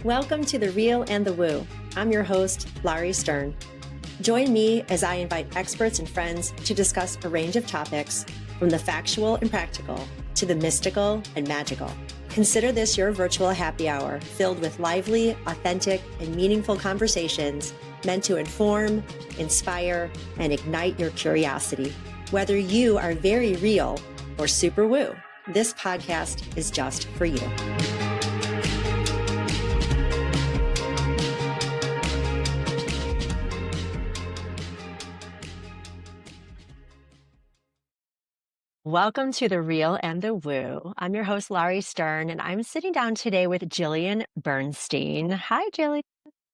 Welcome to The Real and the Woo. I'm your host, Lauri Stern. Join me as I invite experts and friends to discuss a range of topics, from the factual and practical to the mystical and magical. Consider this your virtual happy hour filled with lively, authentic, and meaningful conversations meant to inform, inspire, and ignite your curiosity. Whether you are very real or super woo, this podcast is just for you. Welcome to The Real and the Woo. I'm your host, Lauri Stern, and I'm sitting down today with Jillian Bernstein. Hi, Jillian.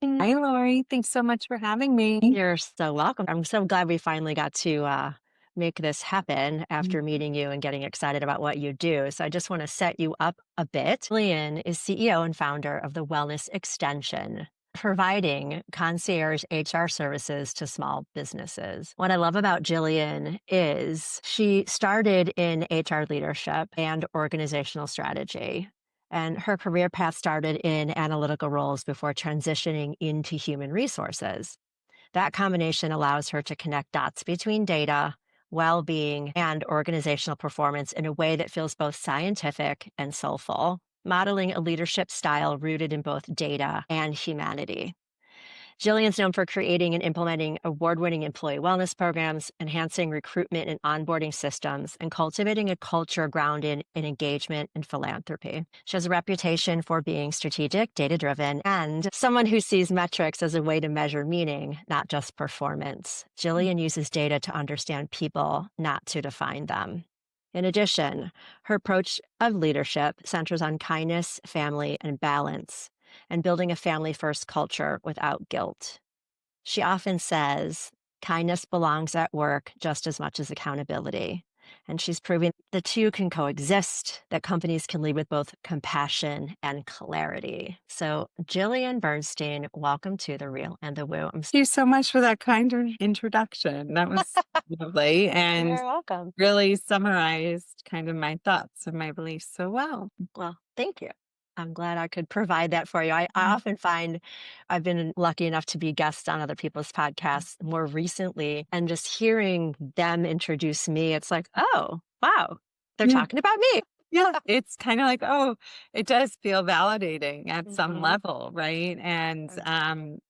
Hi, Lauri. Thanks so much for having me. You're so welcome. I'm so glad we finally got to make this happen after meeting you and getting excited about what you do. So I just want to set you up a bit. Jillian is CEO and founder of the Wellness Extension, providing concierge HR services to small businesses. What I love about Jillian is she started in HR leadership and organizational strategy. And her career path started in analytical roles before transitioning into human resources. That combination allows her to connect dots between data, well-being, and organizational performance in a way that feels both scientific and soulful, modeling a leadership style rooted in both data and humanity. Jillian's known for creating and implementing award-winning employee wellness programs, enhancing recruitment and onboarding systems, and cultivating a culture grounded in engagement and philanthropy. She has a reputation for being strategic, data-driven, and someone who sees metrics as a way to measure meaning, not just performance. Jillian uses data to understand people, not to define them. In addition, her approach of leadership centers on kindness, family, and balance, and building a family-first culture without guilt. She often says, kindness belongs at work just as much as accountability. And she's proving the two can coexist, that companies can lead with both compassion and clarity. So Jillian Bernstein, welcome to The Real and the Woo. Thank you so much for that kind introduction. That was lovely and You're welcome. really summarized kind of my thoughts and my beliefs so well. Well, thank you. I'm glad I could provide that for you. I often find I've been lucky enough to be guests on other people's podcasts more recently, and just hearing them introduce me, it's like, oh, wow, they're talking about me. Yeah, it's kind of like, oh, it does feel validating at some level, right? And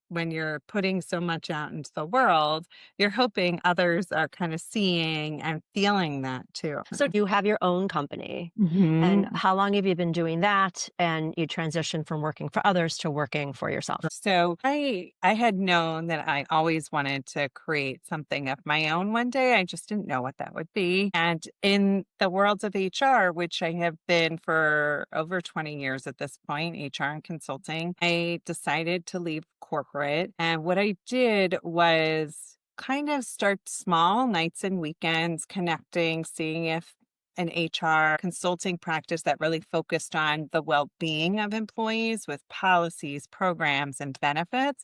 when you're putting so much out into the world, you're hoping others are kind of seeing and feeling that too. So you have your own company. And how long have you been doing that? And you transitioned from working for others to working for yourself. So I had known that I always wanted to create something of my own one day. I just didn't know what that would be. And in the world of HR, which I have been for over 20 years at this point, HR and consulting, I decided to leave corporate. And what I did was kind of start small, nights and weekends, connecting, seeing if an HR consulting practice that really focused on the well-being of employees with policies, programs, and benefits,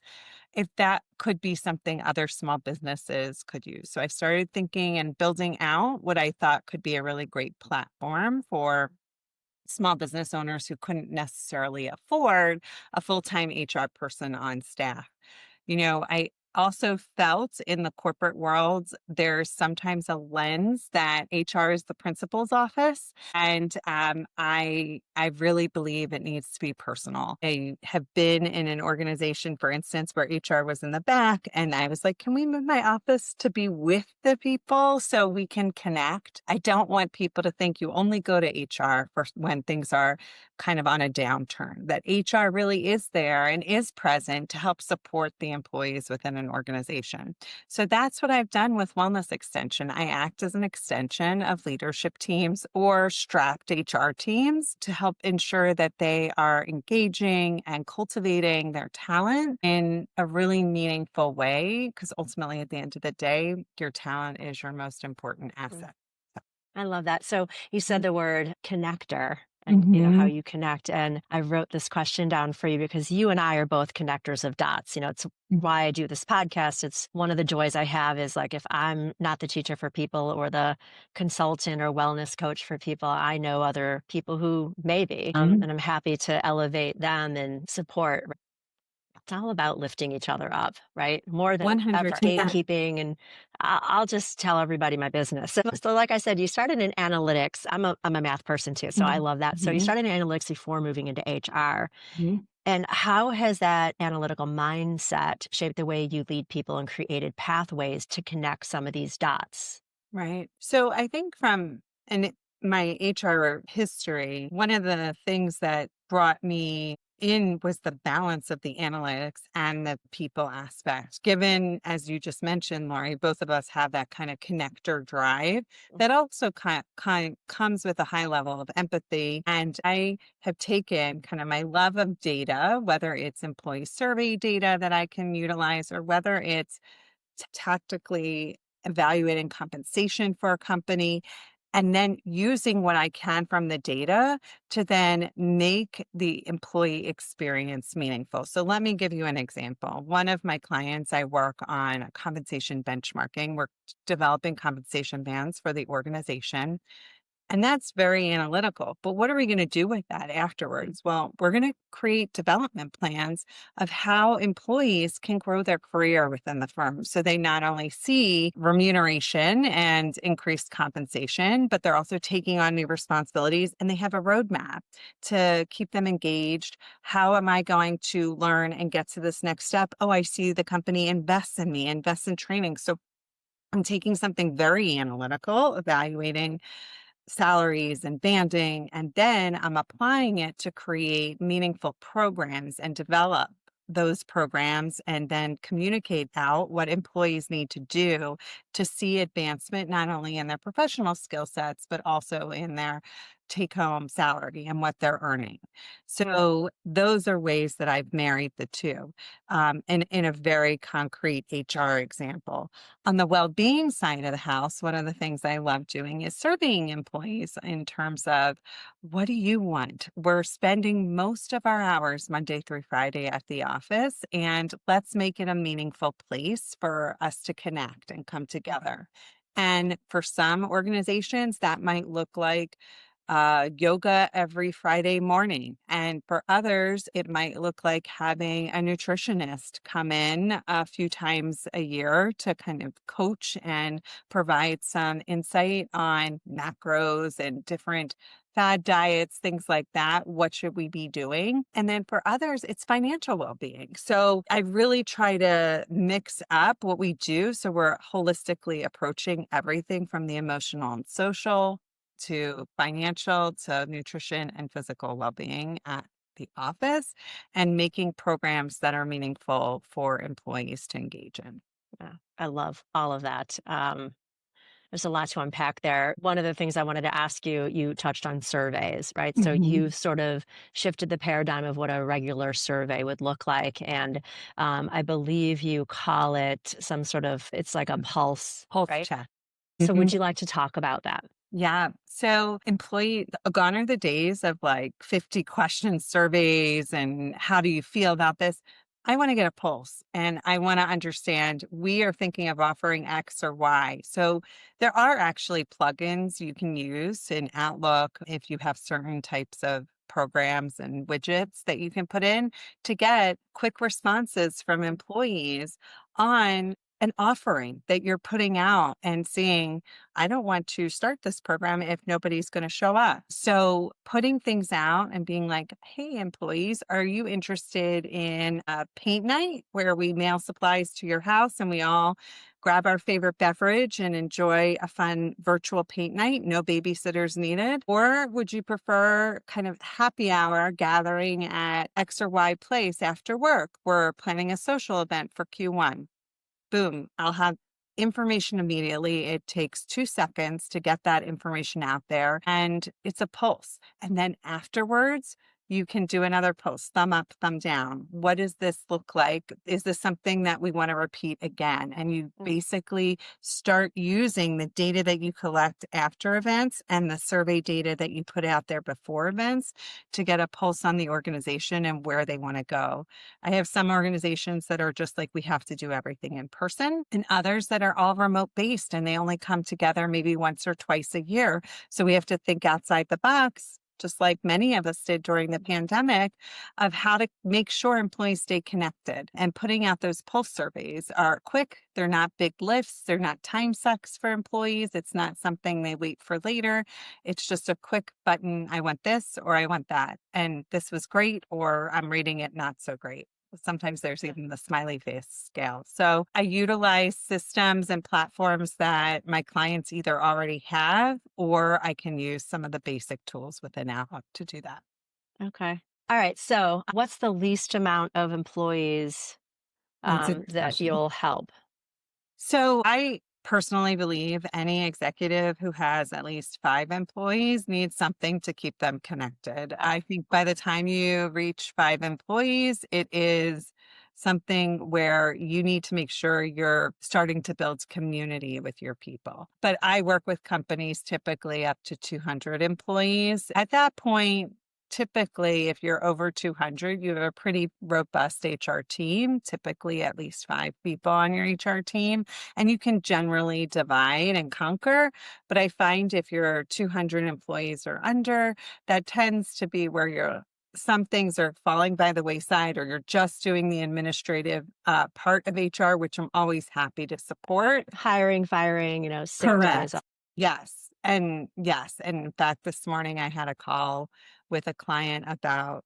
if that could be something other small businesses could use. So I started thinking and building out what I thought could be a really great platform for small business owners who couldn't necessarily afford a full-time HR person on staff. I also felt in the corporate world, there's sometimes a lens that HR is the principal's office. And I really believe it needs to be personal. I have been in an organization, for instance, where HR was in the back. And I was like, can we move my office to be with the people so we can connect? I don't want people to think you only go to HR for when things are kind of on a downturn, that HR really is there and is present to help support the employees within an organization. So that's what I've done with Wellness Extension. I act as an extension of leadership teams or strapped HR teams to help ensure that they are engaging and cultivating their talent in a really meaningful way, because ultimately at the end of the day, your talent is your most important asset. I love that. So you said the word connector. and how Hmm. you connect. And I wrote this question down for you because you and I are both connectors of dots. It's why I do this podcast. It's one of the joys I have is like if I'm not the teacher for people or the consultant or wellness coach for people, I know other people who may be, and I'm happy to elevate them and support. It's all about lifting each other up, right? More than ever 100%. gatekeeping. And I'll just tell everybody my business. So, like I said, you started in analytics. I'm a math person too, so I love that. So you Mhm. started in analytics before moving into HR. Mhm. And how has that analytical mindset shaped the way you lead people and created pathways to connect some of these dots? Right. So I think my HR history, one of the things that brought me in was the balance of the analytics and the people aspect. Given, as you just mentioned, Laurie, both of us have that kind of connector drive that also kind comes with a high level of empathy. And I have taken kind of my love of data, whether it's employee survey data that I can utilize or whether it's tactically evaluating compensation for a company, and then using what I can from the data to then make the employee experience meaningful. So let me give you an example. One of my clients, I work on compensation benchmarking. We're developing compensation bands for the organization. And that's very analytical. But what are we going to do with that afterwards? Well, we're going to create development plans of how employees can grow their career within the firm. So they not only see remuneration and increased compensation, but they're also taking on new responsibilities and they have a roadmap to keep them engaged. How am I going to learn and get to this next step? Oh, I see the company invests in me, invests in training. So I'm taking something very analytical, evaluating salaries and banding, and then I'm applying it to create meaningful programs and develop those programs and then communicate out what employees need to do to see advancement not only in their professional skill sets but also in their take home salary and what they're earning. So those are ways that I've married the two, in a very concrete HR example. On the well-being side of the house, one of the things I love doing is surveying employees in terms of what do you want? We're spending most of our hours Monday through Friday at the office, and let's make it a meaningful place for us to connect and come together. And for some organizations, that might look like yoga every Friday morning. And for others, it might look like having a nutritionist come in a few times a year to kind of coach and provide some insight on macros and different fad diets, things like that. What should we be doing? And then for others, it's financial well-being. So I really try to mix up what we do. So we're holistically approaching everything from the emotional and social to financial to nutrition and physical well-being at the office and making programs that are meaningful for employees to engage in. Yeah, I love all of that. There's a lot to unpack there. One of the things I wanted to ask you, you touched on surveys, right? So Mhm. you sort of shifted the paradigm of what a regular survey would look like. And I believe you call it some sort of, it's like a pulse, Pulse right? check. So would you like to talk about that? Yeah. So gone are the days of like 50 question surveys and how do you feel about this? I want to get a pulse and I want to understand we are thinking of offering X or Y. So there are actually plugins you can use in Outlook if you have certain types of programs and widgets that you can put in to get quick responses from employees on an offering that you're putting out and seeing I don't want to start this program if nobody's going to show up. So putting things out and being like, hey, employees, are you interested in a paint night where we mail supplies to your house and we all grab our favorite beverage and enjoy a fun virtual paint night, no babysitters needed? Or would you prefer kind of happy hour gathering at X or Y place after work? We're planning a social event for Q1. Boom, I'll have information immediately. It takes 2 seconds to get that information out there and it's a pulse. And then afterwards, you can do another post, thumb up, thumb down. What does this look like? Is this something that we want to repeat again? And you Mm. basically start using the data that you collect after events and the survey data that you put out there before events to get a pulse on the organization and where they want to go. I have some organizations that are just like, we have to do everything in person, and others that are all remote based and they only come together maybe once or twice a year. So we have to think outside the box, just like many of us did during the pandemic, of how to make sure employees stay connected. And putting out those pulse surveys are quick. They're not big lifts. They're not time sucks for employees. It's not something they wait for later. It's just a quick button. I want this or I want that. And this was great, or I'm rating it not so great. Sometimes there's even the smiley face scale. So I utilize systems and platforms that my clients either already have, or I can use some of the basic tools within Outlook to do that. Okay. All right. So, what's the least amount of employees That's a good that question. you'll help? So I personally believe any executive who has at least 5 employees needs something to keep them connected. I think by the time you reach 5 employees, it is something where you need to make sure you're starting to build community with your people. But I work with companies typically up to 200 employees. At that point, typically, if you're over 200, you have a pretty robust HR team, typically at least 5 people on your HR team, and you can generally divide and conquer. But I find if you're 200 employees or under, that tends to be where some things are falling by the wayside, or you're just doing the administrative part of HR, which I'm always happy to support. Hiring, firing, sick days. Correct. Yes. And yes. And in fact, this morning I had a call with a client about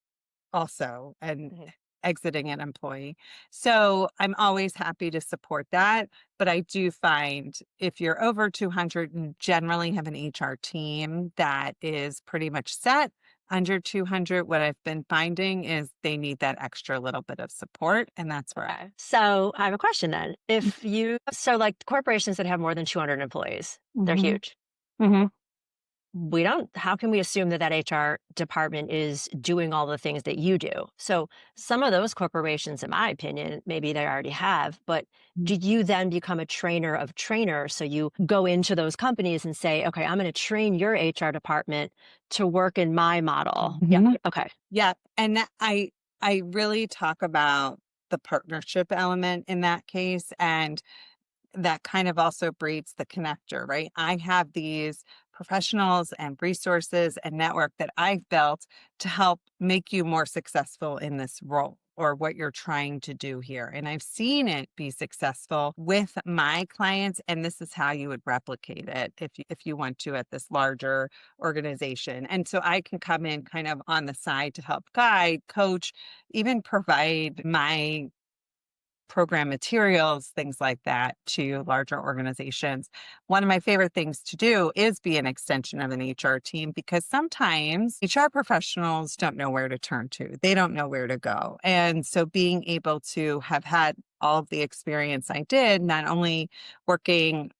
also and Mhm. exiting an employee. So I'm always happy to support that. But I do find if you're over 200 and generally have an HR team that is pretty much set, under 200, what I've been finding is they need that extra little bit of support. And that's where Okay. So, I have a question then. Like corporations that have more than 200 employees, they're mm-hmm. huge. hmm How can we assume that that HR department is doing all the things that you do? So some of those corporations, in my opinion, maybe they already have, but do you then become a trainer of trainers? So you go into those companies and say, okay, I'm going to train your HR department to work in my model. Yeah. hmm Okay. Yeah. And I really talk about the partnership element in that case. And that kind of also breeds the connector, right? I have these professionals and resources and network that I've built to help make you more successful in this role or what you're trying to do here. And I've seen it be successful with my clients. And this is how you would replicate it if you want to at this larger organization. And so I can come in kind of on the side to help guide, coach, even provide my program materials, things like that to larger organizations. One of my favorite things to do is be an extension of an HR team because sometimes HR professionals don't know where to turn to. They don't know where to go. And so being able to have had all of the experience I did, not only working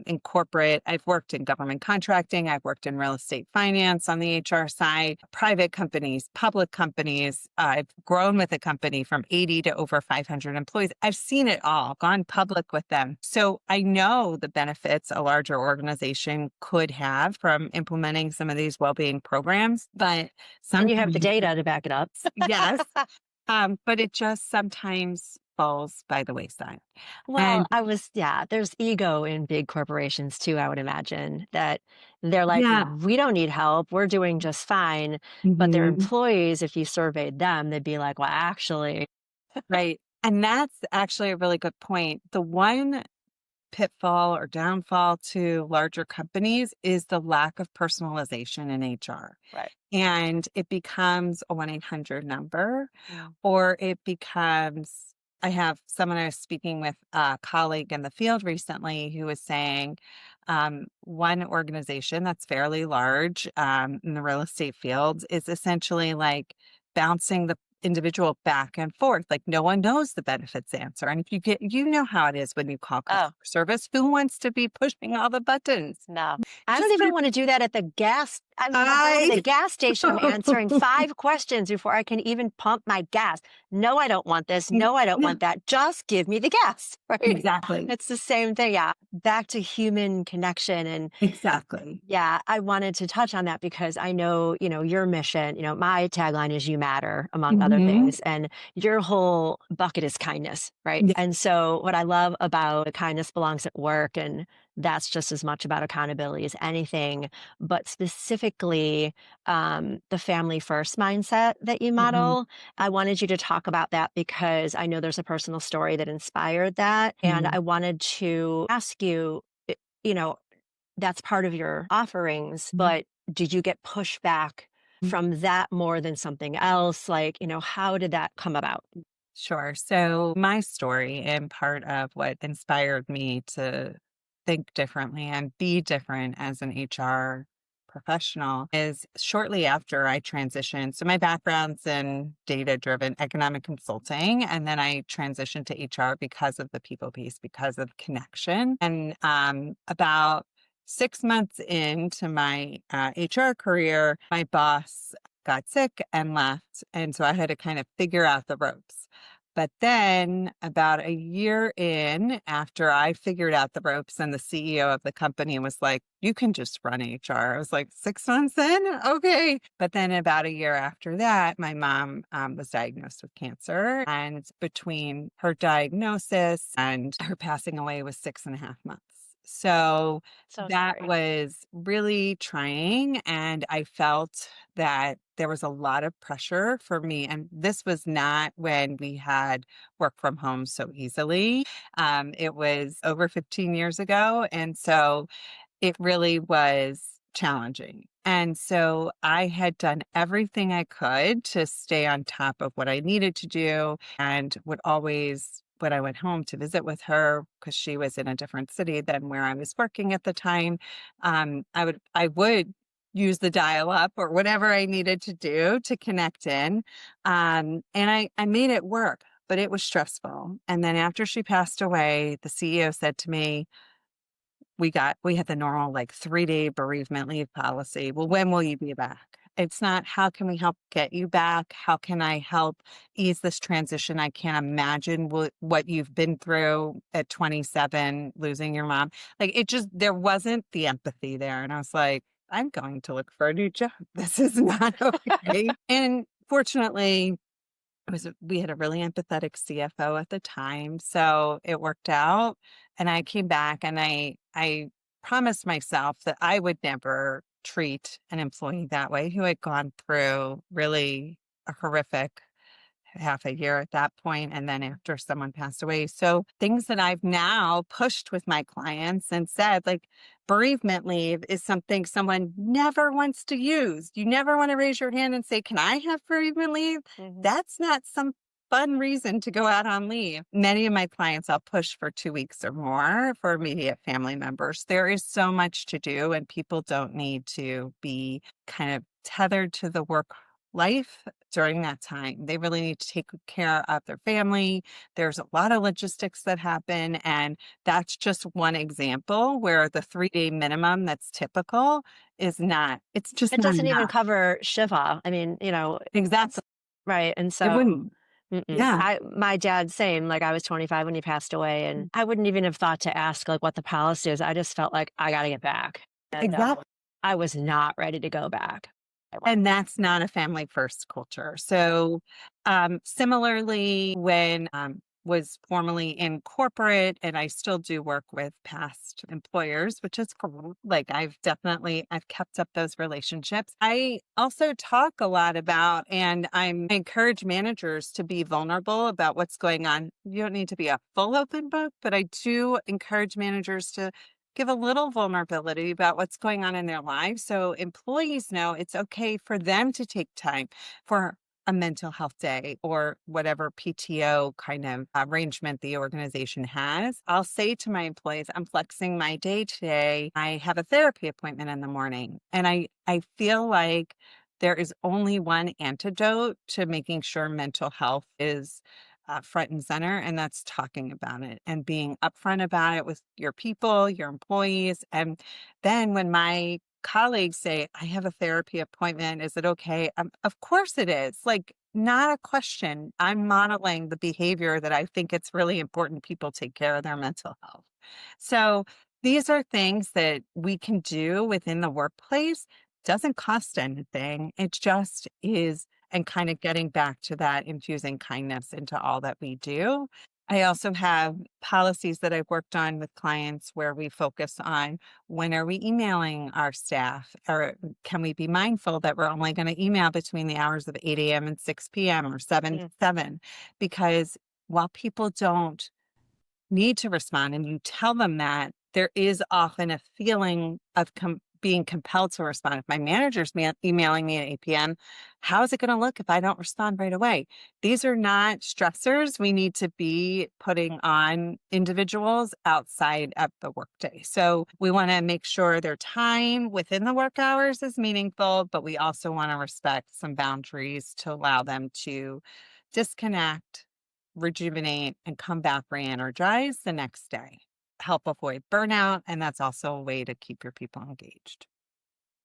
in corporate, I've worked in government contracting, I've worked in real estate finance on the HR side, private companies, public companies. I've grown with a company from 80 to over 500 employees. I've seen it all, gone public with them. So I know the benefits a larger organization could have from implementing some of these well-being programs, but And you have the sometimes, data to back it up. yes, but it just sometimes falls by the wayside. Well, And yeah, there's ego in big corporations too, I would imagine, that they're like, yeah, we don't need help. We're doing just fine. But their mhm, employees, if you surveyed them, they'd be like, well, actually, right. And that's actually a really good point. The one pitfall or downfall to larger companies is the lack of personalization in HR. right. And it becomes a 1-800 number, Mm. or it becomes, I have someone I was speaking with, a colleague in the field recently who was saying one organization that's fairly large in the real estate field is essentially like bouncing the individual back and forth. Like no one knows the benefits answer. And if you get, you know how it is when you call Oh, customer service, who wants to be pushing all the buttons? no. I don't Just even want to do that at the gas. I'm going to the I gas station. I'm answering 5 questions before I can even pump my gas. No, I don't want this. No, I don't no, want that. Just give me the gas, right? exactly. It's the same thing. Yeah. Back to human connection. And Exactly. yeah, I wanted to touch on that because I know, your mission, my tagline is you matter, among other Hmm. things. And your whole bucket is kindness, right? Yeah. And so what I love about kindness belongs at work, and that's just as much about accountability as anything, but specifically the family first mindset that you Hmm. model. I wanted you to talk about that because I know there's a personal story that inspired that. And Hmm. I wanted to ask you, you know, that's part of your offerings, but did you get pushback from that more than something else? Like, how did that come about? Sure. So, my story and part of what inspired me to think differently and be different as an HR professional is shortly after I transitioned. So, my background's in data driven economic consulting, and then I transitioned to HR because of the people piece, because of connection. And about 6 months into my HR career, my boss got sick and left. And so I had to kind of figure out the ropes. But then, about a year in, after I figured out the ropes, and the CEO of the company was like, "You can just run HR." I was like, 6 months in? Okay. But then, about a year after that, my mom was diagnosed with cancer. And between her diagnosis and her passing away was 6.5 months. So So that sorry. was really trying. And I felt that there was a lot of pressure for me. And this was not when we had work from home so easily. It was over 15 years ago. And so it really was challenging. And so I had done everything I could to stay on top of what I needed to do, and would always, when I went home to visit with her, because she was in a different city than where I was working at the time, I would use the dial up or whatever I needed to do to connect in. And I made it work, but it was stressful. And then after she passed away, the CEO said to me, we had the normal like 3-day bereavement leave policy. Well, when will you be back? It's not how can we help get you back? How can I help ease this transition? I can't imagine what you've been through at 27, losing your mom. Like it just, there wasn't the empathy there. And I was like, I'm going to look for a new job. This is not okay. And fortunately, we had a really empathetic CFO at the time, so it worked out. And I came back, and I promised myself that I would never treat an employee that way who had gone through really a horrific half a year at that point, and then after someone passed away. So things that I've now pushed with my clients and said, like, bereavement leave is something someone never wants to use. You never want to raise your hand and say, "Can I have bereavement leave?" Mhm. That's not some fun reason to go out on leave. Many of my clients I'll push for 2 weeks or more for immediate family members. There is so much to do, and people don't need to be kind of tethered to the work life during that time. They really need to take care of their family. There's a lot of logistics that happen. And that's just one example where the 3-day minimum that's typical is not, it's just It not doesn't even enough. cover Shiva. I mean, Exactly. right. And It so, wouldn't. Yeah, my dad, same, like I was 25 when he passed away, and I wouldn't even have thought to ask like what the policy is. I just felt like I got to get back. And exactly. I was not ready to go back. I went. And that's not a family first culture. So, similarly, when was formerly in corporate, and I still do work with past employers, which is cool. Like I've kept up those relationships. I also talk a lot about, and I encourage managers to be vulnerable about what's going on. You don't need to be a full open book, but I do encourage managers to give a little vulnerability about what's going on in their lives so employees know it's okay for them to take time for a mental health day or whatever PTO kind of arrangement the organization has. I'll say to my employees, I'm flexing my day today. I have a therapy appointment in the morning. And I feel like there is only one antidote to making sure mental health is front and center, and that's talking about it and being upfront about it with your people, your employees. And then when my colleagues say, I have a therapy appointment, is it okay? Of course it is. Like, not a question. I'm modeling the behavior that I think it's really important people take care of their mental health. So these are things that we can do within the workplace. Doesn't cost anything. It just is, and kind of getting back to that, infusing kindness into all that we do. I also have policies that I've worked on with clients where we focus on when are we emailing our staff, or can we be mindful that we're only going to email between the hours of 8 a.m. and 6 p.m. or 7 to Mm. 7, because while people don't need to respond and you tell them that, there is often a feeling of being compelled to respond. If my manager's emailing me at 8 p.m., how is it going to look if I don't respond right away? These are not stressors we need to be putting on individuals outside of the workday. So we want to make sure their time within the work hours is meaningful, but we also want to respect some boundaries to allow them to disconnect, rejuvenate, and come back re-energized the next day. Help avoid burnout. And that's also a way to keep your people engaged.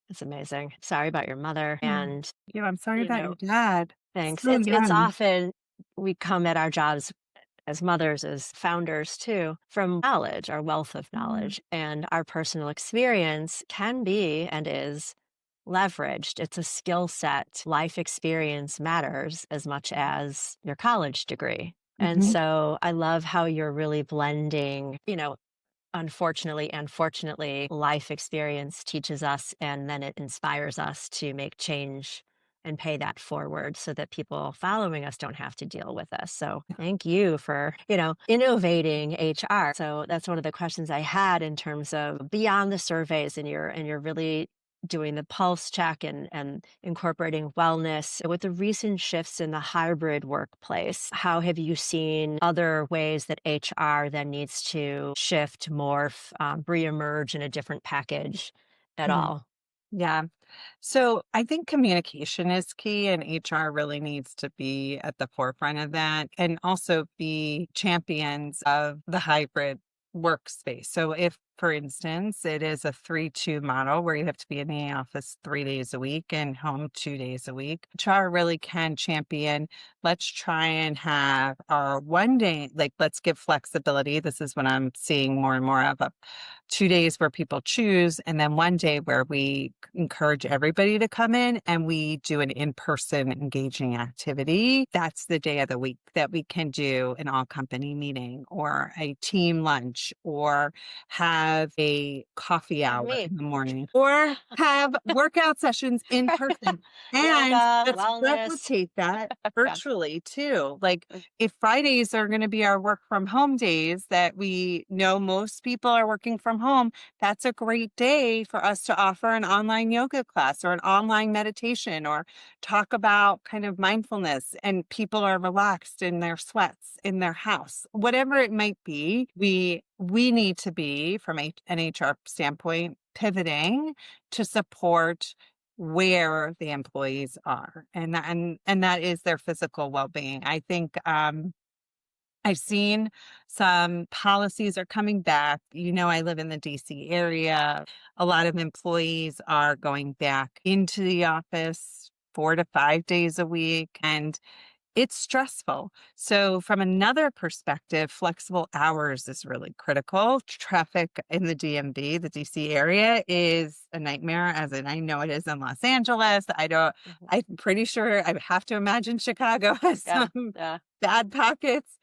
That's amazing. Sorry about your mother. Yeah. And, Yeah, I'm sorry you about your know, dad. thanks. So It's young. often we come at our jobs as mothers, as founders too, from knowledge, our wealth of Mm, knowledge, and our personal experience can be and is leveraged. It's a skill set. Life experience matters as much as your college degree. And mhm. so I love how you're really blending, unfortunately and fortunately, life experience teaches us and then it inspires us to make change and pay that forward so that people following us don't have to deal with us. So thank you for, innovating HR. So that's one of the questions I had in terms of beyond the surveys, and you're really doing the pulse check and incorporating wellness. With the recent shifts in the hybrid workplace, how have you seen other ways that HR then needs to shift, morph, reemerge in a different package at Mhm. all? Yeah. So I think communication is key, and HR really needs to be at the forefront of that and also be champions of the hybrid workspace. So if, for instance, it is a 3-2 model where you have to be in the office 3 days a week and home 2 days a week, HR really can champion, let's try and have our one day, like let's give flexibility. This is what I'm seeing more and more of, 2 days where people choose, and then one day where we encourage everybody to come in and we do an in-person engaging activity. That's the day of the week that we can do an all company meeting or a team lunch or have a coffee Like hour me. in the morning or have workout sessions in person. And Yoga, let's wellness. replicate that Yeah. virtually too. Like, if Fridays are going to be our work from home days that we know most people are working from home, that's a great day for us to offer an online yoga class or an online meditation or talk about kind of mindfulness, and people are relaxed in their sweats in their house. Whatever it might be, we need to be, from an HR standpoint, pivoting to support where the employees are, and that is their physical well-being. I think I've seen some policies are coming back. I live in the DC area. A lot of employees are going back into the office 4 to 5 days a week, and it's stressful. So, from another perspective, flexible hours is really critical. Traffic in the DMV, the DC area, is a nightmare, as in I know it is in Los Angeles. Mhm. I'm pretty sure I have to imagine Chicago has Yeah. some Yeah. bad pockets.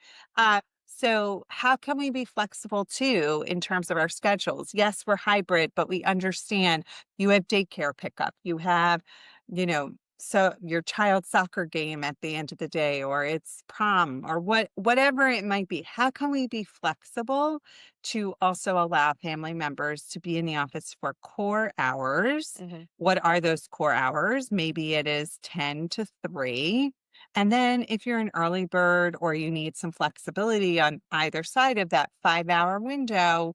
So, how can we be flexible too in terms of our schedules? Yes, we're hybrid, but we understand you have daycare pickup, you have, so your child's soccer game at the end of the day, or it's prom, or whatever it might be. How can we be flexible to also allow family members to be in the office for core hours? Mhm. What are those core hours? Maybe it is 10 to 3. And then if you're an early bird or you need some flexibility on either side of that 5-hour window,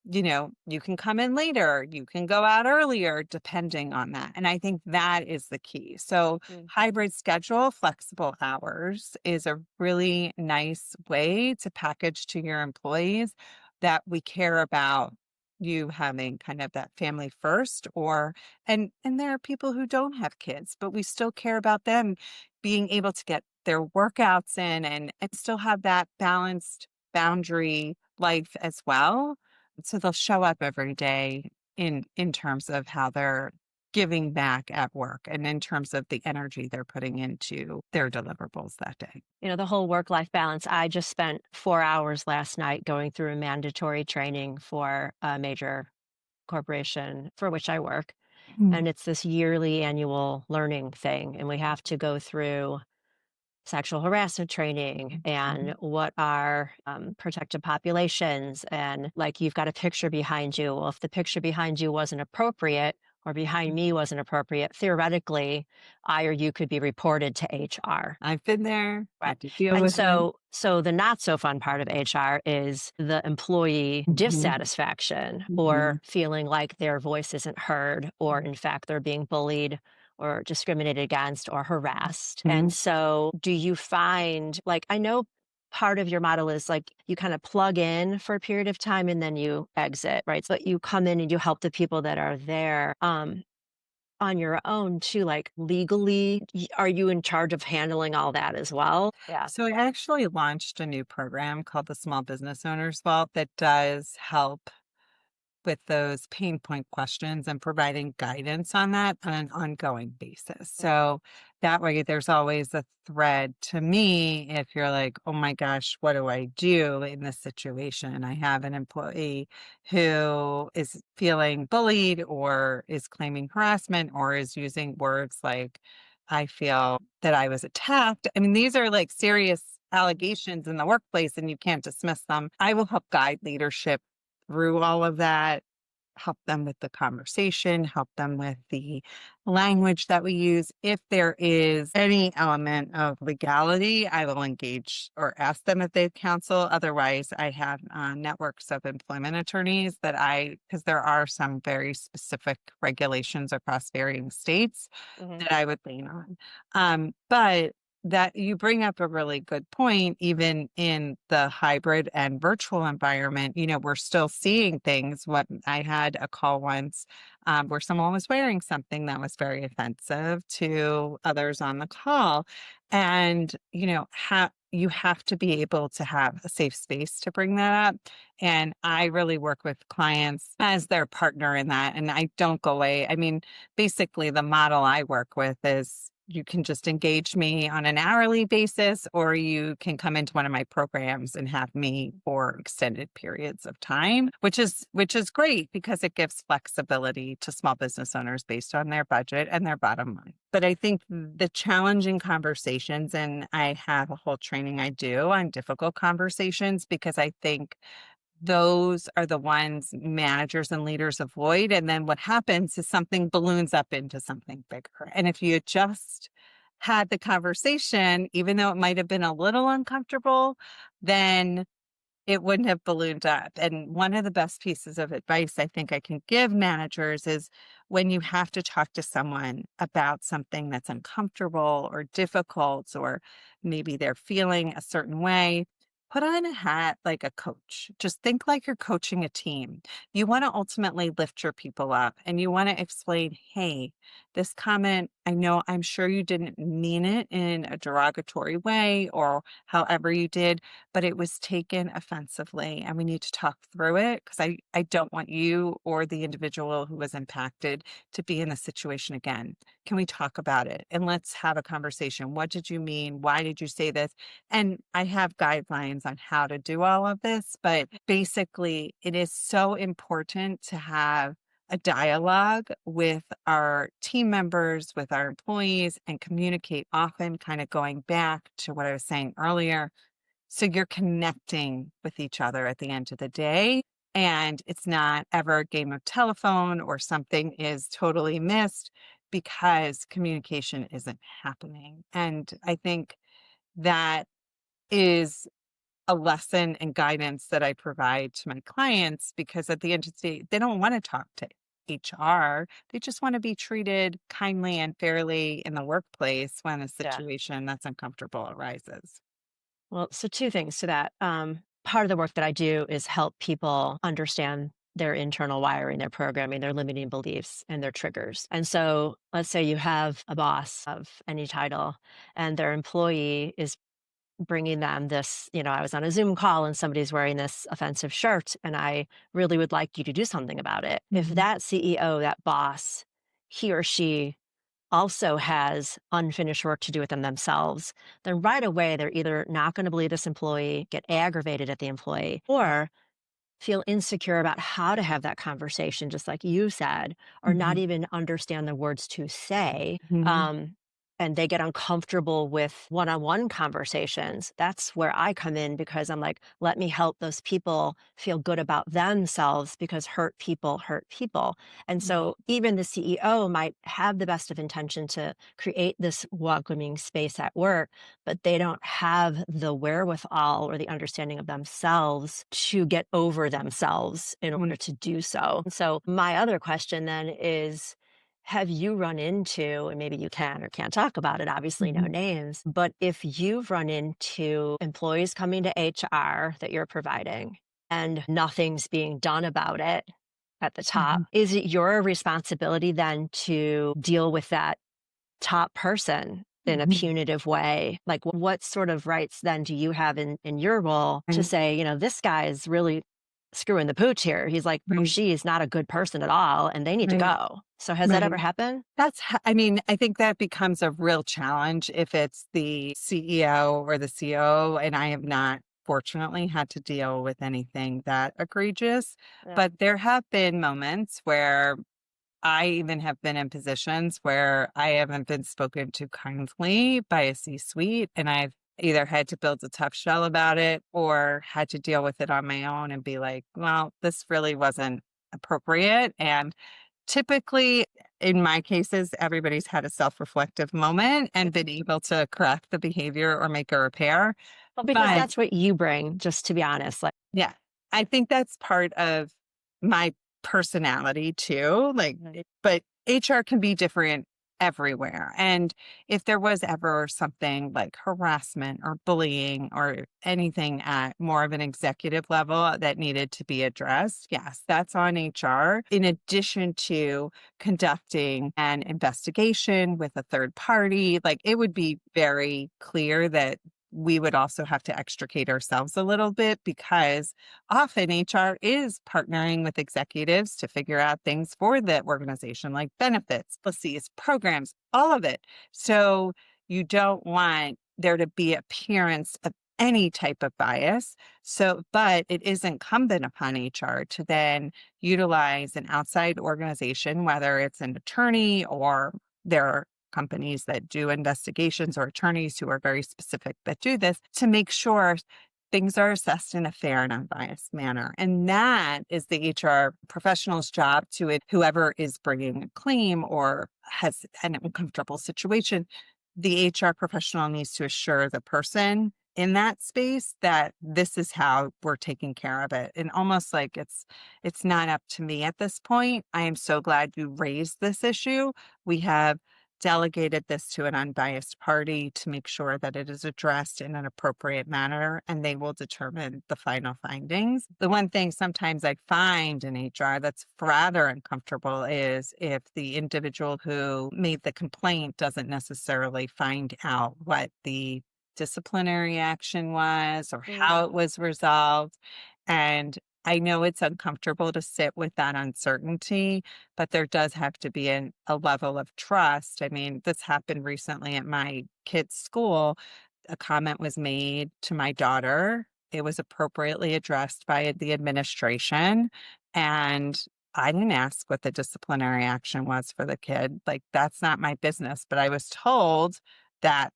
you can come in later, you can go out earlier, depending on that. And I think that is the key. So, Mm. hybrid schedule, flexible hours is a really nice way to package to your employees that we care about you having kind of that family first, or and there are people who don't have kids, but we still care about them being able to get their workouts in and still have that balanced boundary life as well. So they'll show up every day in terms of how they're giving back at work and in terms of the energy they're putting into their deliverables that day. The whole work-life balance. I just spent 4 hours last night going through a mandatory training for a major corporation for which I work, Mm, and it's this yearly annual learning thing, and we have to go through sexual harassment training and mhm, what are protected populations. And like you've got a picture behind you. Well, if the picture behind you wasn't appropriate or behind me wasn't appropriate, theoretically, I or you could be reported to HR. I've been there, Right. had to deal And with it. so the not so fun part of HR is the employee Mhm, dissatisfaction mhm, or feeling like their voice isn't heard, or in fact they're being bullied or discriminated against or harassed. And mhm. so do you find, like, I know part of your model is like you kind of plug in for a period of time and then you exit, right? So you come in and you help the people that are there. On your own too, like, legally, are you in charge of handling all that as well? Yeah. So I actually launched a new program called the Small Business Owners Vault that does help with those pain point questions and providing guidance on that on an ongoing basis. Mm, So that way there's always a thread to me if you're like, oh my gosh, what do I do in this situation? I have an employee who is feeling bullied or is claiming harassment or is using words like, I feel that I was attacked. I mean, these are like serious allegations in the workplace and you can't dismiss them. I will help guide leadership through all of that, help them with the conversation, help them with the language that we use. If there is any element of legality, I will engage or ask them if they have counsel. Otherwise, I have networks of employment attorneys because there are some very specific regulations across varying states mhm. that I would lean on. But that you bring up a really good point, even in the hybrid and virtual environment, we're still seeing things. What I had a call once where someone was wearing something that was very offensive to others on the call. And, you have to be able to have a safe space to bring that up. And I really work with clients as their partner in that. And I don't go away. I mean, basically the model I work with is you can just engage me on an hourly basis, or you can come into one of my programs and have me for extended periods of time, which is great because it gives flexibility to small business owners based on their budget and their bottom line. But I think the challenging conversations, and I have a whole training I do on difficult conversations because I think those are the ones managers and leaders avoid. And then what happens is something balloons up into something bigger. And if you had just had the conversation, even though it might have been a little uncomfortable, then it wouldn't have ballooned up. And one of the best pieces of advice I think I can give managers is when you have to talk to someone about something that's uncomfortable or difficult, or maybe they're feeling a certain way, put on a hat like a coach. Just think like you're coaching a team. You want to ultimately lift your people up and you want to explain, hey, this comment, I'm sure you didn't mean it in a derogatory way or however you did, but it was taken offensively and we need to talk through it because I don't want you or the individual who was impacted to be in this situation again. Can we talk about it? And let's have a conversation. What did you mean? Why did you say this? And I have guidelines on how to do all of this, but basically it is so important to have a dialogue with our team members, with our employees, and communicate often, kind of going back to what I was saying earlier, so you're connecting with each other at the end of the day. And it's not ever a game of telephone or something is totally missed because communication isn't happening. And I think that is a lesson and guidance that I provide to my clients, because at the end of the day, they don't want to talk to HR. They just want to be treated kindly and fairly in the workplace when a Yeah. situation that's uncomfortable arises. Well, so two things to that. Part of the work that I do is help people understand their internal wiring, their programming, their limiting beliefs, and their triggers. And so, let's say you have a boss of any title, and their employee is bringing them this, I was on a Zoom call and somebody's wearing this offensive shirt, and I really would like you to do something about it. If Mhm. that CEO, that boss, he or she also has unfinished work to do with them themselves, then right away they're either not going to believe this employee, get aggravated at the employee, or feel insecure about how to have that conversation, just like you said, or not Mhm. even understand the words to say. Mhm. And they get uncomfortable with one on one conversations. That's where I come in because I'm like, let me help those people feel good about themselves because hurt people hurt people. And Mhm. so even the CEO might have the best of intention to create this welcoming space at work, but they don't have the wherewithal or the understanding of themselves to get over themselves in order Mhm. to do so. So, my other question then is, have you run into, and maybe you can or can't talk about it, obviously, no Mhm. names, but if you've run into employees coming to HR that you're providing and nothing's being done about it at the top, Mhm. is it your responsibility then to deal with that top person in a Mhm. punitive way? Like, what sort of rights then do you have in your role to And say, this guy is really screwing the pooch here. He's like, or right, she is not a good person at all, and they need to right, go. So has that ever right. happened? I mean, I think that becomes a real challenge if it's the CEO or the COO, and I have not fortunately had to deal with anything that egregious, Yeah. but there have been moments where I even have been in positions where I haven't been spoken to kindly by a C-suite, and I've either had to build a tough shell about it or had to deal with it on my own and be like, well, this really wasn't appropriate. And typically, in my cases, everybody's had a self-reflective moment and been able to correct the behavior or make a repair. Well, because But that's what you bring, just to be honest. Like, yeah, I think that's part of my personality too. mhm. But HR can be different everywhere. And if there was ever something like harassment or bullying or anything at more of an executive level that needed to be addressed, yes, that's on HR. In addition to conducting an investigation with a third party, like it would be very clear that we would also have to extricate ourselves a little bit, because often HR is partnering with executives to figure out things for the organization, like benefits, policies, programs, all of it. So you don't want there to be appearance of any type of bias. So, but it is incumbent upon HR to then utilize an outside organization, whether it's an attorney or their companies that do investigations or attorneys who are very specific that do this, to make sure things are assessed in a fair and unbiased manner. And that is the HR professional's job to it, whoever is bringing a claim or has an uncomfortable situation. The HR professional needs to assure the person in that space that this is how we're taking care of it. And almost like it's not up to me at this point. I am so glad you raised this issue. We have delegated this to an unbiased party to make sure that it is addressed in an appropriate manner, and they will determine the final findings. The one thing sometimes I find in HR that's rather uncomfortable is if the individual who made the complaint doesn't necessarily find out what the disciplinary action was or how Mm. it was resolved. And I know it's uncomfortable to sit with that uncertainty, but there does have to be a level of trust. I mean, this happened recently at my kid's school. A comment was made to my daughter. It was appropriately addressed by the administration. And I didn't ask what the disciplinary action was for the kid. Like, that's not my business. But I was told that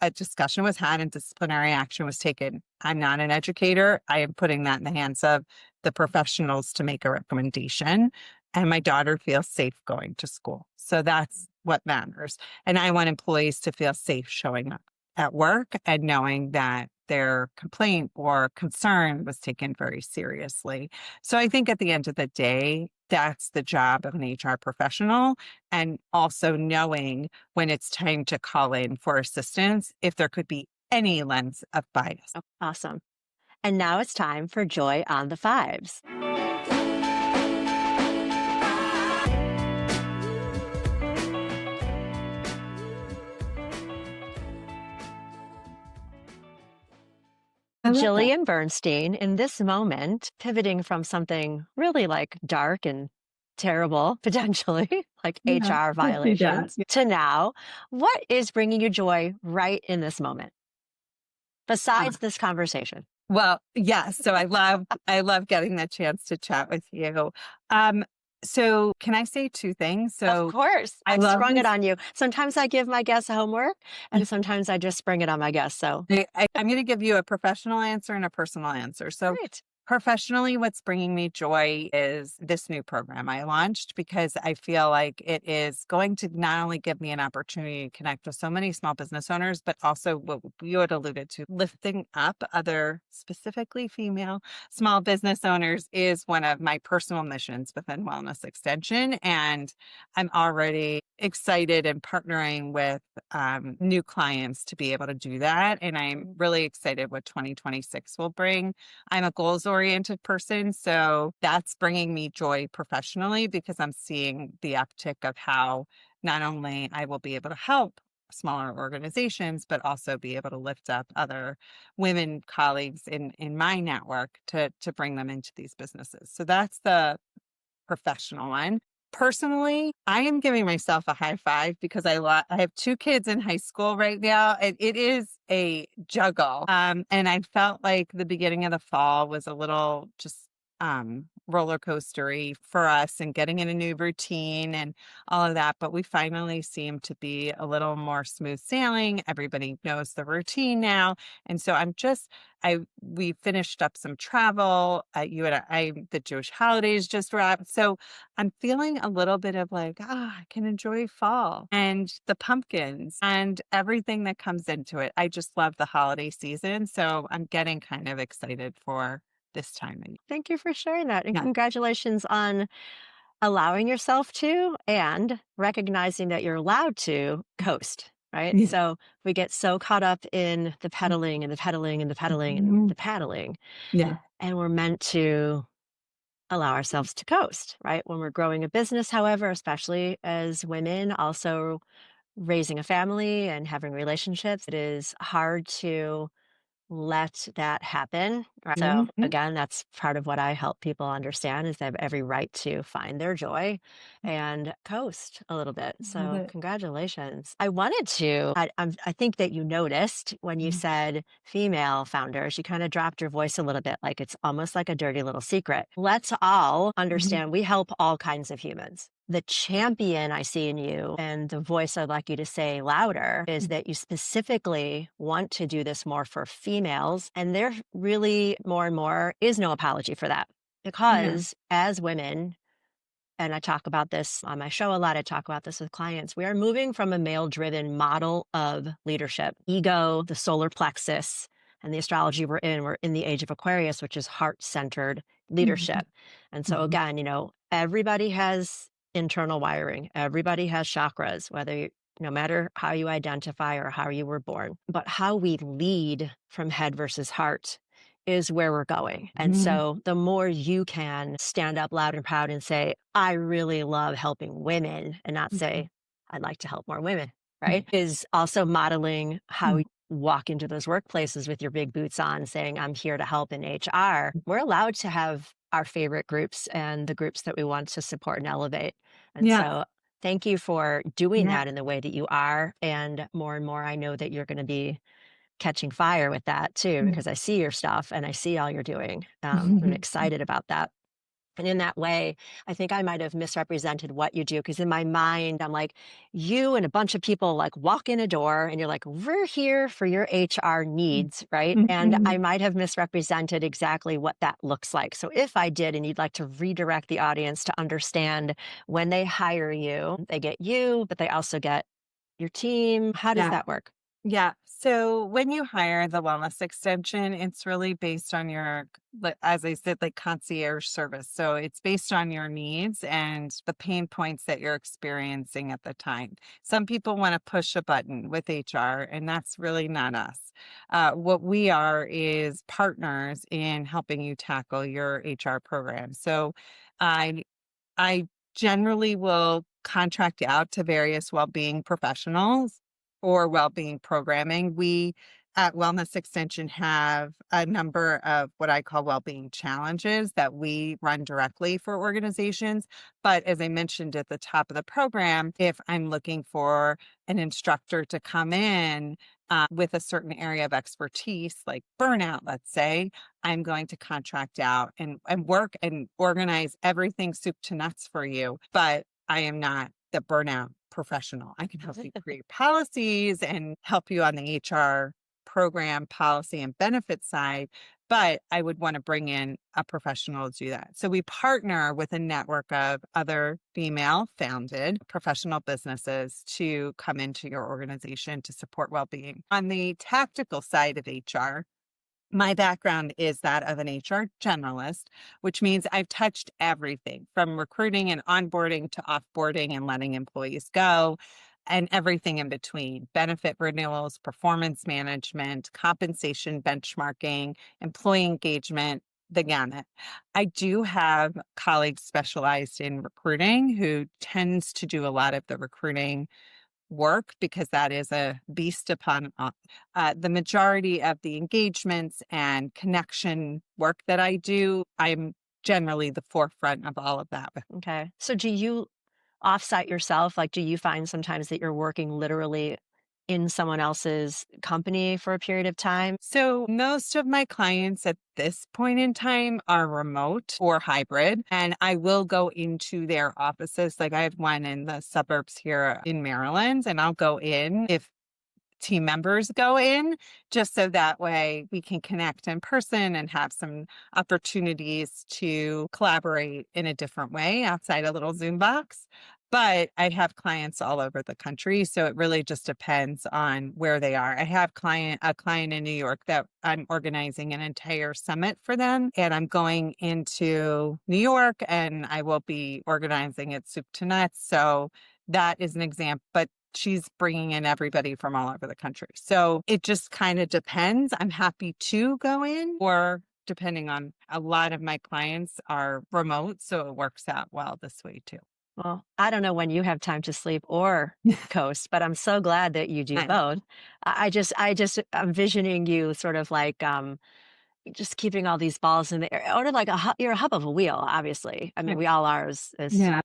a discussion was had and disciplinary action was taken. I'm not an educator. I am putting that in the hands of the professionals to make a recommendation, and my daughter feels safe going to school. So that's what matters. And I want employees to feel safe showing up at work and knowing that their complaint or concern was taken very seriously. So I think at the end of the day, that's the job of an HR professional. And also knowing when it's time to call in for assistance, if there could be any lens of bias. Oh, awesome. And now it's time for Joy on the Fives. I love that. Jillian Bernstein, in this moment, pivoting from something really like dark and terrible, potentially, like Yeah, HR don't do that. violations, to now, what is bringing you joy right in this moment, Yeah. besides this conversation? Well, yes. So I love getting the chance to chat with you. Um, so can I say two things? Of So course, I I've love sprung it this. on you. Sometimes I give my guests homework, and sometimes I just spring it on my guests. So, I'm going to give you a professional answer and a personal answer. So great. professionally, what's bringing me joy is this new program I launched because I feel like it is going to not only give me an opportunity to connect with so many small business owners, but also what you had alluded to, lifting up other specifically female small business owners is one of my personal missions within Wellness Extension. And I'm already excited and partnering with new clients to be able to do that. And I'm really excited what 2026 will bring. I'm a goals oriented person. So that's bringing me joy professionally because I'm seeing the uptick of how not only I will be able to help smaller organizations, but also be able to lift up other women colleagues in my network to bring them into these businesses. So that's the professional one. Personally, I am giving myself a high five because I have two kids in high school right now, and it is a juggle. And I felt like the beginning of the fall was a little just roller coastery for us and getting in a new routine and all of that. But we finally seem to be a little more smooth sailing. Everybody knows the routine now. And so we finished up some travel. The Jewish holidays just wrapped. So I'm feeling a little bit of like, I can enjoy fall and the pumpkins and everything that comes into it. I just love the holiday season. So I'm getting kind of excited for this time. Thank you for sharing that. And Yeah. congratulations on allowing yourself to and recognizing that you're allowed to coast, right? Yeah. So we get so caught up in the pedaling and the pedaling and the pedaling and Mhm. the paddling, Yeah. and we're meant to allow ourselves to coast, right? When we're growing a business, however, especially as women, also raising a family and having relationships, it is hard to let that happen. Right? So Mhm. again, that's part of what I help people understand is they have every right to find their joy and coast a little bit. Love So it. congratulations. I wanted to, I think that you noticed when you Mhm. said female founders, you kind of dropped your voice a little bit, like it's almost like a dirty little secret. Let's all Mhm. understand we help all kinds of humans. The champion I see in you and the voice I'd like you to say louder is that you specifically want to do this more for females. And there really more and more is no apology for that. Yeah. Because as women, and I talk about this on my show a lot, I talk about this with clients, we are moving from a male driven model of leadership, ego, the solar plexus, and the astrology we're in the age of Aquarius, which is heart centered Mhm. leadership. And so, Mhm. again, everybody has internal wiring, everybody has chakras, no matter how you identify or how you were born, but how we lead from head versus heart is where we're going. And Mhm. so the more you can stand up loud and proud and say, I really love helping women and not Mhm. say, I'd like to help more women, Yeah. right? Is also modeling how Mhm. you walk into those workplaces with your big boots on saying, I'm here to help in HR. We're allowed to have our favorite groups and the groups that we want to support and elevate. And Yeah. so thank you for doing Yeah. that in the way that you are. And more, I know that you're going to be catching fire with that too, Yeah. because I see your stuff and I see all you're doing. I'm Mhm. excited about that. And in that way, I think I might have misrepresented what you do because in my mind, I'm like, you and a bunch of people like walk in a door and you're like, we're here for your HR needs, right? And I Mhm. might have misrepresented exactly what that looks like. So if I did, and you'd like to redirect the audience to understand when they hire you, they get you, but they also get your team. How does Yeah. that work? Yeah. So when you hire the wellness extension, it's really based on your, as I said, like concierge service. So it's based on your needs and the pain points that you're experiencing at the time. Some people want to push a button with HR, and that's really not us. What we are is partners in helping you tackle your HR program. So I I generally will contract out to various well-being professionals or well-being programming. We at Wellness Extension have a number of what I call well-being challenges that we run directly for organizations. But as I mentioned at the top of the program, if I'm looking for an instructor to come in with a certain area of expertise, like burnout, let's say, I'm going to contract out and work and organize everything soup to nuts for you. But I am not the burnout professional. I can help you create policies and help you on the HR program policy and benefit side. But I would want to bring in a professional to do that. So we partner with a network of other female founded professional businesses to come into your organization to support well being. On the tactical side of HR, my background is that of an HR generalist, which means I've touched everything from recruiting and onboarding to offboarding and letting employees go and everything in between benefit renewals, performance management, compensation benchmarking, employee engagement, the gamut. I do have colleagues specialized in recruiting who tends to do a lot of the recruiting work because that is a beast upon the majority of the engagements and connection work that I do. I'm generally the forefront of all of that. Okay. So do you offsite yourself? Like, do you find sometimes that you're working literally in someone else's company for a period of time? So most of my clients at this point in time are remote or hybrid, and I will go into their offices. Like I have one in the suburbs here in Maryland, and I'll go in if team members go in, just so that way we can connect in person and have some opportunities to collaborate in a different way outside a little Zoom box. But I have clients all over the country, so it really just depends on where they are. I have a client in New York that I'm organizing an entire summit for them, and I'm going into New York and I will be organizing it soup to nuts. So that is an example, but she's bringing in everybody from all over the country. So it just kind of depends. I'm happy to go in, or depending on a lot of my clients are remote. So it works out well this way too. Well, I don't know when you have time to sleep or coast, but I'm so glad that you do Nice. both. I'm visioning you sort of like, just keeping all these balls in the air, or like you're a hub of a wheel, obviously. I mean, we all are Yeah.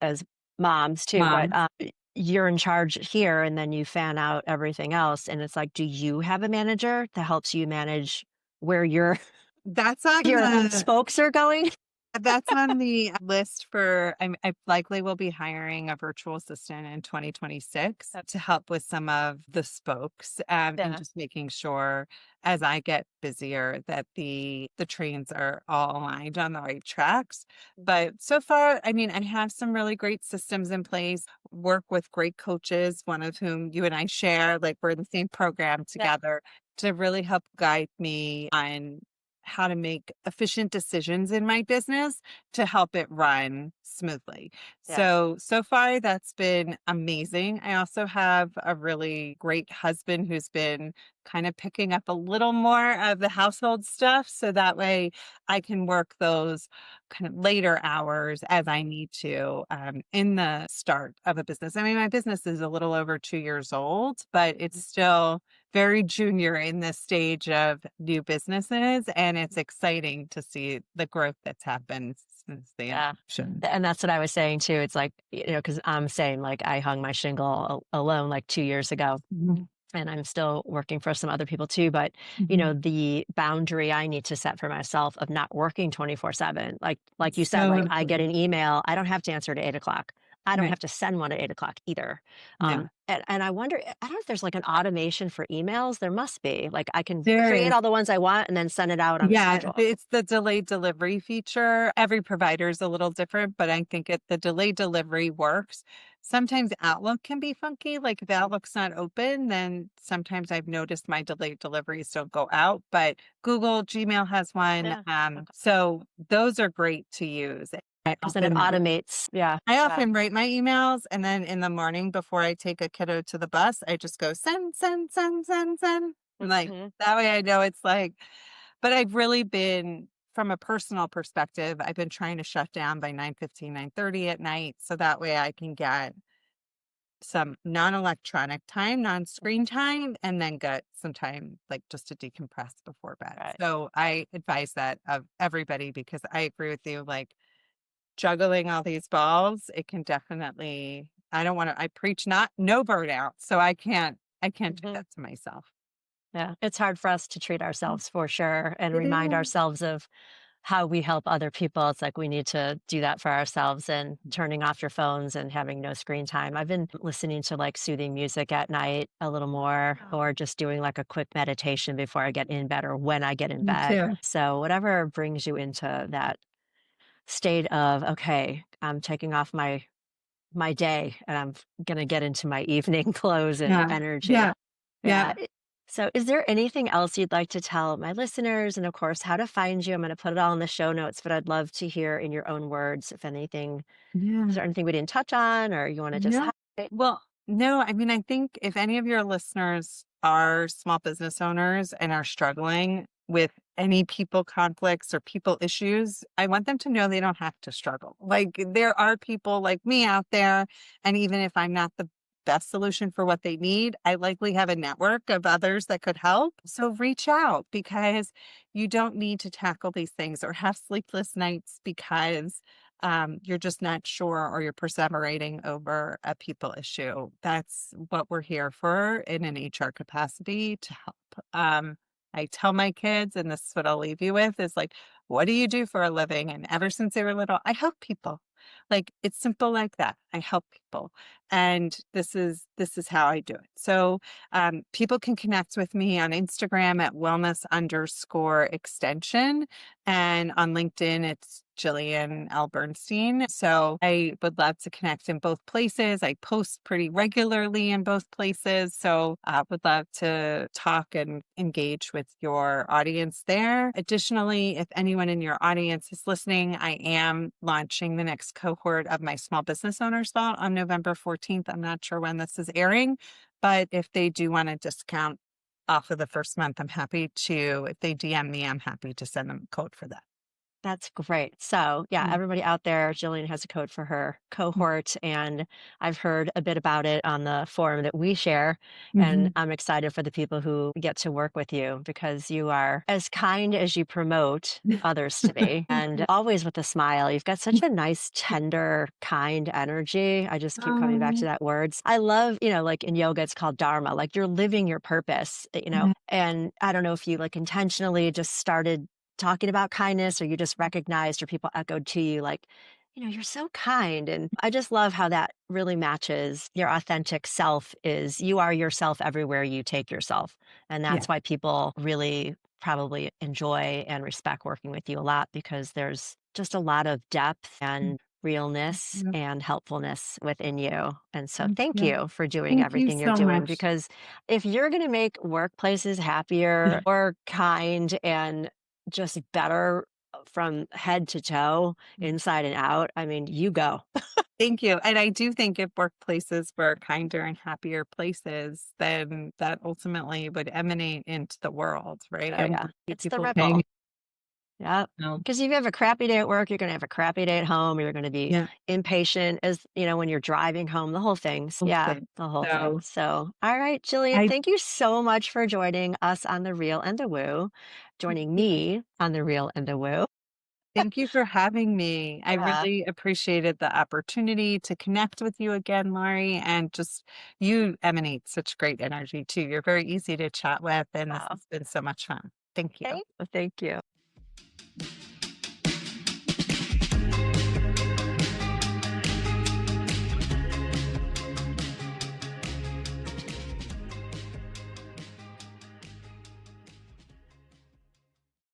as moms too, but, Mom. you're in charge here and then you fan out everything else. And it's like, do you have a manager that helps you manage where your That's on your the spokes are going? That's on the list for I likely will be hiring a virtual assistant in 2026 to help with some of the spokes, and Yeah. just making sure as I get busier that the trains are all aligned on the right tracks. But so far, I mean, I have some really great systems in place, work with great coaches, one of whom you and I share, like we're in the same program Yeah. together to really help guide me on how to make efficient decisions in my business to help it run smoothly. Yeah. So far that's been amazing. I also have a really great husband who's been kind of picking up a little more of the household stuff so that way I can work those kind of later hours as I need to in the start of a business. I mean, my business is a little over 2 years old, but it's still very junior in this stage of new businesses. And it's exciting to see the growth that's happened since the Yeah. inception. And that's what I was saying too. It's like, because I'm saying like I hung my shingle alone like 2 years ago. Mhm. And I'm still working for some other people too. But, Mhm. the boundary I need to set for myself of not working 24/7. Like you said, like So I get important. an email, I don't have to answer to 8 o'clock. I don't Right. have to send one at 8 o'clock either. No. And I wonder, I don't know if there's like an automation for emails. There must be. Like I can There create is. all the ones I want and then send it out on a Yeah, schedule. it's the delayed delivery feature. Every provider is a little different, but I think the delayed delivery works. Sometimes Outlook can be funky. Like if Outlook's not open, then sometimes I've noticed my delayed deliveries don't go out. But Google, Gmail has one. Yeah. Okay. So those are great to use. I Because then it often automates. Yeah. I Yeah. often write my emails and then in the morning before I take a kiddo to the bus, I just go send, send, send, send, send. Like Mhm. that way I know it's like, but I've really been from a personal perspective, I've been trying to shut down by 9:15, 9:30 at night. So that way I can get some non-electronic time, non-screen time, and then get some time like just to decompress before bed. Right. So I advise that of everybody because I agree with you. Like juggling all these balls, it can definitely I don't wanna I preach not no burnout, so I can't do Mhm. that to myself. Yeah. It's hard for us to treat Mm. ourselves for sure and It remind is. ourselves of how we help other people. It's like we need to do that for ourselves and turning off your phones and having no screen time. I've been listening to like soothing music at night a little more, Oh, or just doing like a quick meditation before I get in bed or when I get in me bed. too. So, whatever brings you into that state of, okay, I'm taking off my day and I'm going to get into my evening clothes and Yeah. energy. Yeah. Yeah. Yeah. So, is there anything else you'd like to tell my listeners? And of course, how to find you? I'm going to put it all in the show notes, but I'd love to hear in your own words if anything. Is Yeah. there anything we didn't touch on, or you want to just No. highlight? Well, no, I mean, I think if any of your listeners are small business owners and are struggling with any people conflicts or people issues, I want them to know they don't have to struggle. Like there are people like me out there, and even if I'm not the best solution for what they need, I likely have a network of others that could help. So reach out because you don't need to tackle these things or have sleepless nights because you're just not sure or you're perseverating over a people issue. That's what we're here for in an HR capacity to help. I tell my kids, and this is what I'll leave you with is like, what do you do for a living? And ever since they were little, I help people. Like it's simple like that. I help people. And this is how I do it. So people can connect with me on Instagram at wellness_extension. And on LinkedIn, it's Jillian L. Bernstein. So I would love to connect in both places. I post pretty regularly in both places. So I would love to talk and engage with your audience there. Additionally, if anyone in your audience is listening, I am launching the next cohort of my small business owners vault on November 14th. I'm not sure when this is airing, but if they do want a discount off of the first month, I'm happy to, if they DM me, I'm happy to send them a code for that. That's great. So, yeah, Mm, everybody out there, Jillian has a code for her mm, cohort, and I've heard a bit about it on the forum that we share. And mhm. I'm excited for the people who get to work with you because you are as kind as you promote others to be, Thank and you. always with a smile. You've got such a nice, tender, kind energy. I just keep coming back to Um, that words. I love, like in yoga, it's called dharma, like you're living your purpose. yeah, And I don't know if you like intentionally just started talking about kindness or you just recognized or people echoed to you like, you're so kind. And I just love how that really matches your authentic self is you are yourself everywhere you take yourself. And yeah. that's why people really probably enjoy and respect working with you a lot because there's just a lot of depth Mm, and realness yeah, and helpfulness within you. And so thank thank you. you for doing Thank you everything you're so doing much. because if you're going to make workplaces happier or kind and just better from head to toe, inside and out, I mean, you go. Thank you. And I do think if workplaces were kinder and happier places, then that ultimately would emanate into the world, right? Oh, And yeah. we see It's the people paying, ripple. Yeah. you Because if you have a crappy day at work, you're going to have a crappy day at home. You're going to be yeah, impatient when you're driving home, the whole things. whole Yeah, thing. the whole thing. So So, all right, Jillian, I thank you so much for joining us on The Real and the Woo, joining me on The Real and the Woo. thank you for having me. I Yeah. really appreciated the opportunity to connect with you again, Laurie, and just you emanate such great energy too. You're very easy to chat with, and this Wow. has been so much fun. Thank you. Thank you.